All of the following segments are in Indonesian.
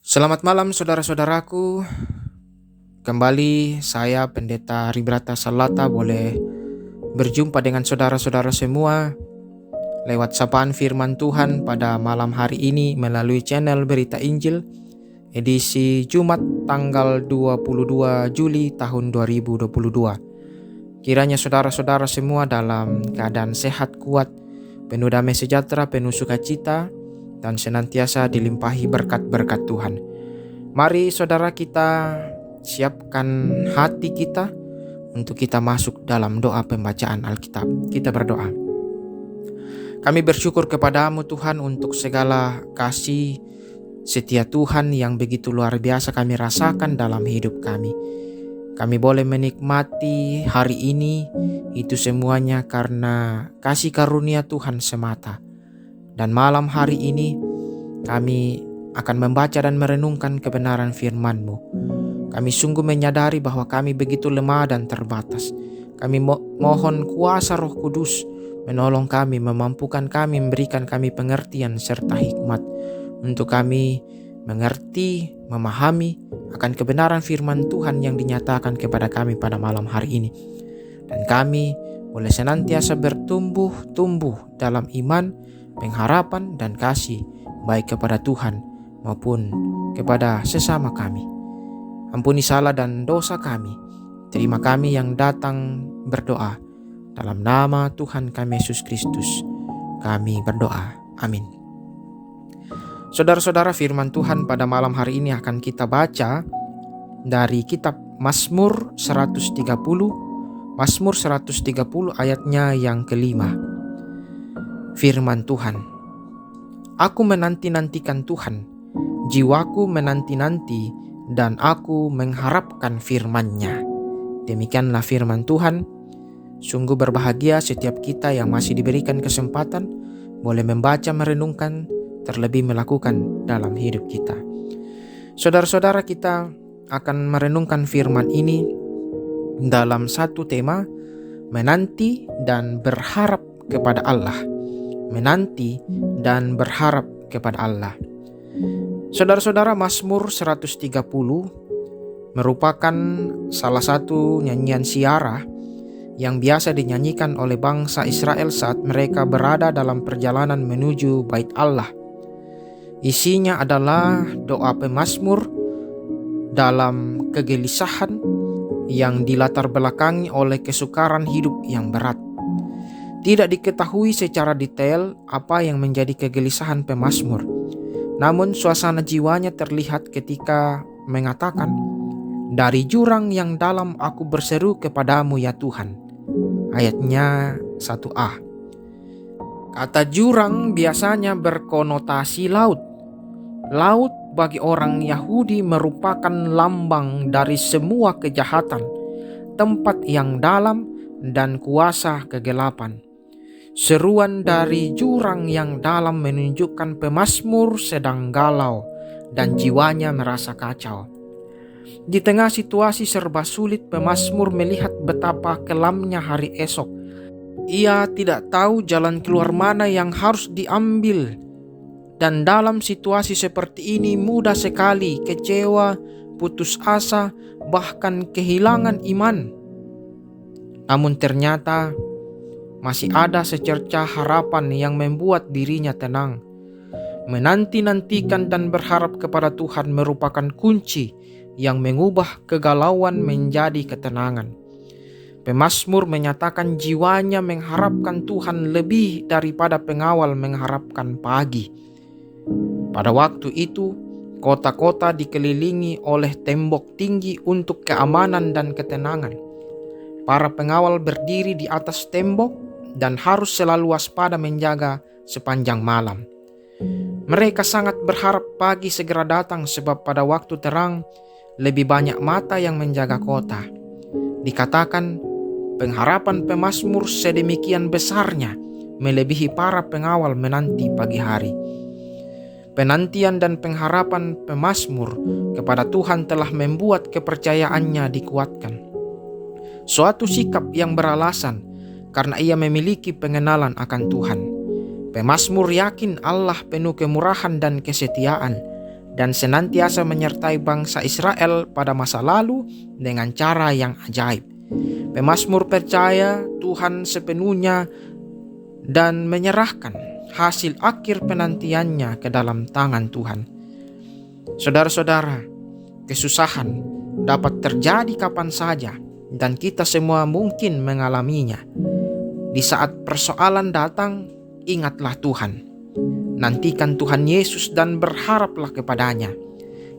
Selamat malam saudara-saudaraku. Kembali saya Pendeta Ribrata Salata boleh berjumpa dengan saudara-saudara semua lewat sapaan firman Tuhan pada malam hari ini melalui channel Berita Injil edisi Jumat tanggal 22 Juli tahun 2022. Kiranya saudara-saudara semua dalam keadaan sehat, kuat, penuh damai sejahtera, penuh sukacita, dan senantiasa dilimpahi berkat-berkat Tuhan. Mari saudara kita siapkan hati kita untuk kita masuk dalam doa pembacaan Alkitab. Kita berdoa. Kami bersyukur kepadamu Tuhan untuk segala kasih setia Tuhan yang begitu luar biasa kami rasakan dalam hidup kami. Kami boleh menikmati hari ini itu semuanya karena kasih karunia Tuhan semata. Dan malam hari ini kami akan membaca dan merenungkan kebenaran firman-Mu. Kami sungguh menyadari bahwa kami begitu lemah dan terbatas. Kami mohon kuasa Roh Kudus menolong kami, memampukan kami, memberikan kami pengertian serta hikmat untuk kami mengerti, memahami akan kebenaran firman Tuhan yang dinyatakan kepada kami pada malam hari ini. Dan kami boleh senantiasa bertumbuh dalam iman, pengharapan dan kasih baik kepada Tuhan maupun kepada sesama kami. Ampuni salah dan dosa kami. Terima kami yang datang berdoa. Dalam nama Tuhan kami Yesus Kristus kami berdoa. Amin. Saudara-saudara, firman Tuhan pada malam hari ini akan kita baca dari kitab Mazmur 130. Mazmur 130 ayatnya yang kelima. Firman Tuhan, aku menanti-nantikan Tuhan, jiwaku menanti-nanti dan aku mengharapkan firman-Nya. Demikianlah firman Tuhan. Sungguh berbahagia setiap kita yang masih diberikan kesempatan boleh membaca, merenungkan, terlebih melakukan dalam hidup kita. Saudara-saudara, kita akan merenungkan firman ini dalam satu tema, menanti dan berharap kepada Allah. Menanti dan berharap kepada Allah. Saudara-saudara, Mazmur 130 merupakan salah satu nyanyian syiarah yang biasa dinyanyikan oleh bangsa Israel saat mereka berada dalam perjalanan menuju Bait Allah. Isinya adalah doa pemazmur dalam kegelisahan yang dilatar belakangi oleh kesukaran hidup yang berat. Tidak diketahui secara detail apa yang menjadi kegelisahan pemazmur. Namun suasana jiwanya terlihat ketika mengatakan, dari jurang yang dalam aku berseru kepadamu ya Tuhan. Ayatnya 1a. Kata jurang biasanya berkonotasi laut. Laut bagi orang Yahudi merupakan lambang dari semua kejahatan, tempat yang dalam dan kuasa kegelapan. Seruan dari jurang yang dalam menunjukkan pemazmur sedang galau dan jiwanya merasa kacau. Di tengah situasi serba sulit, pemazmur melihat betapa kelamnya hari esok. Ia tidak tahu jalan keluar mana yang harus diambil. Dan dalam situasi seperti ini mudah sekali kecewa, putus asa, bahkan kehilangan iman. Namun ternyata masih ada secercah harapan yang membuat dirinya tenang. Menanti-nantikan dan berharap kepada Tuhan merupakan kunci yang mengubah kegalauan menjadi ketenangan. Pemazmur menyatakan jiwanya mengharapkan Tuhan lebih daripada pengawal mengharapkan pagi. Pada waktu itu, kota-kota dikelilingi oleh tembok tinggi untuk keamanan dan ketenangan. Para pengawal berdiri di atas tembok dan harus selalu waspada menjaga sepanjang malam. Mereka sangat berharap pagi segera datang sebab pada waktu terang lebih banyak mata yang menjaga kota. Dikatakan pengharapan pemazmur sedemikian besarnya melebihi para pengawal menanti pagi hari. Penantian dan pengharapan pemazmur kepada Tuhan telah membuat kepercayaannya dikuatkan. suatu sikap yang beralasan karena ia memiliki pengenalan akan Tuhan. Pemazmur yakin Allah penuh kemurahan dan kesetiaan dan senantiasa menyertai bangsa Israel pada masa lalu dengan cara yang ajaib. Pemazmur percaya Tuhan sepenuhnya dan menyerahkan hasil akhir penantiannya ke dalam tangan Tuhan. Saudara-saudara, kesusahan dapat terjadi kapan saja dan kita semua mungkin mengalaminya. Di saat persoalan datang, ingatlah Tuhan. Nantikan Tuhan Yesus dan berharaplah kepadanya.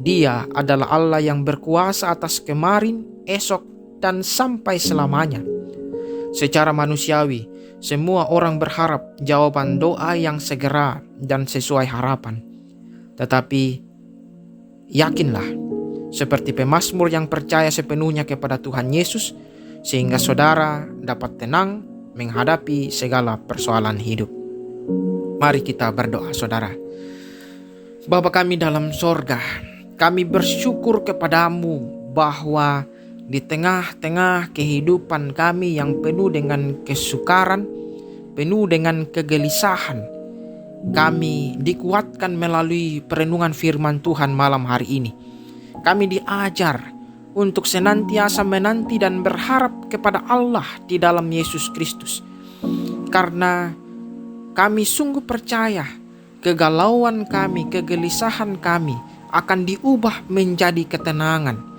Dia adalah Allah yang berkuasa atas kemarin, esok, dan sampai selamanya. Secara manusiawi, semua orang berharap jawaban doa yang segera dan sesuai harapan. Tetapi yakinlah, seperti pemazmur yang percaya sepenuhnya kepada Tuhan Yesus, sehingga saudara dapat tenang menghadapi segala persoalan hidup. Mari kita berdoa, saudara. Bapa kami dalam sorga, kami bersyukur kepadamu bahwa di tengah-tengah kehidupan kami yang penuh dengan kesukaran, penuh dengan kegelisahan, kami dikuatkan melalui perenungan firman Tuhan malam hari ini. Kami diajar untuk senantiasa menanti dan berharap kepada Allah di dalam Yesus Kristus. Karena kami sungguh percaya kegalauan kami, kegelisahan kami akan diubah menjadi ketenangan.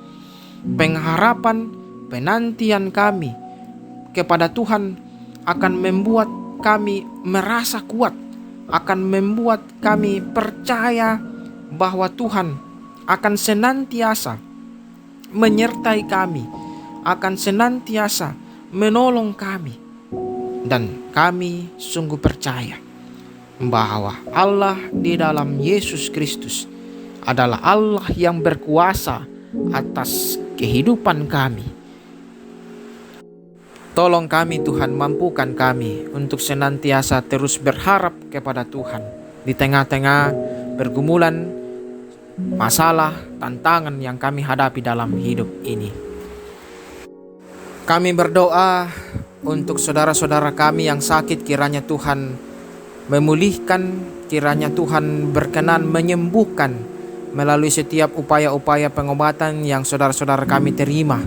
Pengharapan, penantian kami kepada Tuhan akan membuat kami merasa kuat, akan membuat kami percaya bahwa Tuhan akan senantiasa menyertai kami, akan senantiasa menolong kami. Dan kami sungguh percaya bahwa Allah di dalam Yesus Kristus adalah Allah yang berkuasa atas kehidupan kami. Tolong kami Tuhan, mampukan kami untuk senantiasa terus berharap kepada Tuhan di tengah-tengah pergumulan, masalah, tantangan yang kami hadapi dalam hidup ini. Kami berdoa untuk saudara-saudara kami yang sakit, kiranya Tuhan memulihkan, kiranya Tuhan berkenan menyembuhkan melalui setiap upaya-upaya pengobatan yang saudara-saudara kami terima.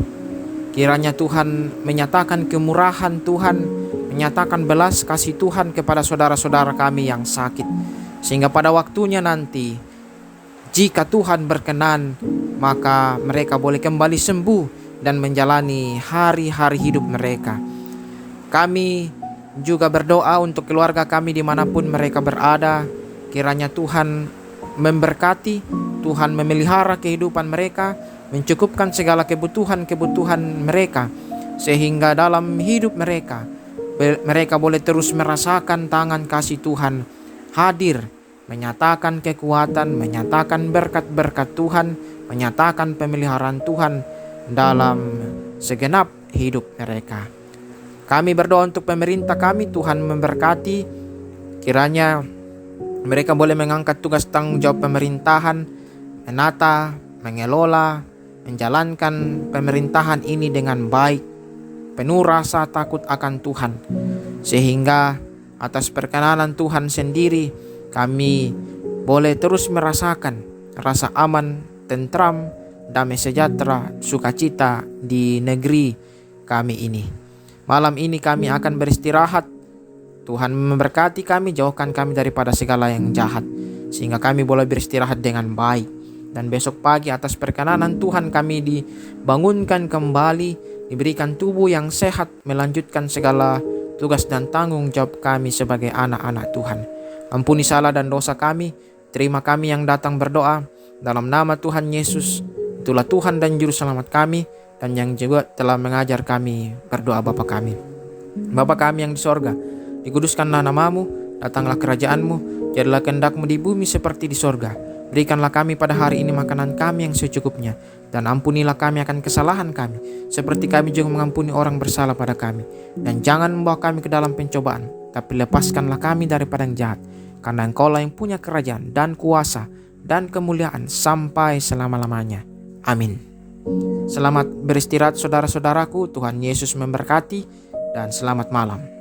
Kiranya Tuhan menyatakan kemurahan Tuhan, menyatakan belas kasih Tuhan kepada saudara-saudara kami yang sakit. Sehingga pada waktunya nanti, jika Tuhan berkenan, maka mereka boleh kembali sembuh dan menjalani hari-hari hidup mereka. Kami juga berdoa untuk keluarga kami dimanapun mereka berada. Kiranya Tuhan memberkati, Tuhan memelihara kehidupan mereka, mencukupkan segala kebutuhan mereka, sehingga dalam hidup mereka boleh terus merasakan tangan kasih Tuhan hadir, menyatakan kekuatan, menyatakan berkat-berkat Tuhan, menyatakan pemeliharaan Tuhan dalam segenap hidup mereka. Kami berdoa untuk pemerintah kami, Tuhan memberkati, kiranya mereka boleh mengangkat tugas tanggung jawab pemerintahan, menata, mengelola, menjalankan pemerintahan ini dengan baik, penuh rasa takut akan Tuhan, sehingga atas perkenanan Tuhan sendiri kami boleh terus merasakan rasa aman, tentram, damai sejahtera, sukacita di negeri kami ini. Malam ini kami akan beristirahat. Tuhan memberkati kami, jauhkan kami daripada segala yang jahat, sehingga kami boleh beristirahat dengan baik. Dan besok pagi atas perkenanan Tuhan kami dibangunkan kembali, diberikan tubuh yang sehat, melanjutkan segala tugas dan tanggung jawab kami sebagai anak-anak Tuhan. Ampuni salah dan dosa kami, terima kami yang datang berdoa dalam nama Tuhan Yesus. Itulah Tuhan dan Juru Selamat kami, dan yang juga telah mengajar kami berdoa Bapa kami. Bapa kami yang di sorga, dikuduskanlah namamu, datanglah kerajaanmu, jadilah kehendak-Mu di bumi seperti di sorga. Berikanlah kami pada hari ini makanan kami yang secukupnya, dan ampunilah kami akan kesalahan kami, seperti kami juga mengampuni orang bersalah pada kami. Dan jangan membawa kami ke dalam pencobaan, tapi lepaskanlah kami daripada yang jahat, karena Engkau-lah yang punya kerajaan dan kuasa dan kemuliaan sampai selama-lamanya. Amin. Selamat beristirahat saudara-saudaraku, Tuhan Yesus memberkati, dan selamat malam.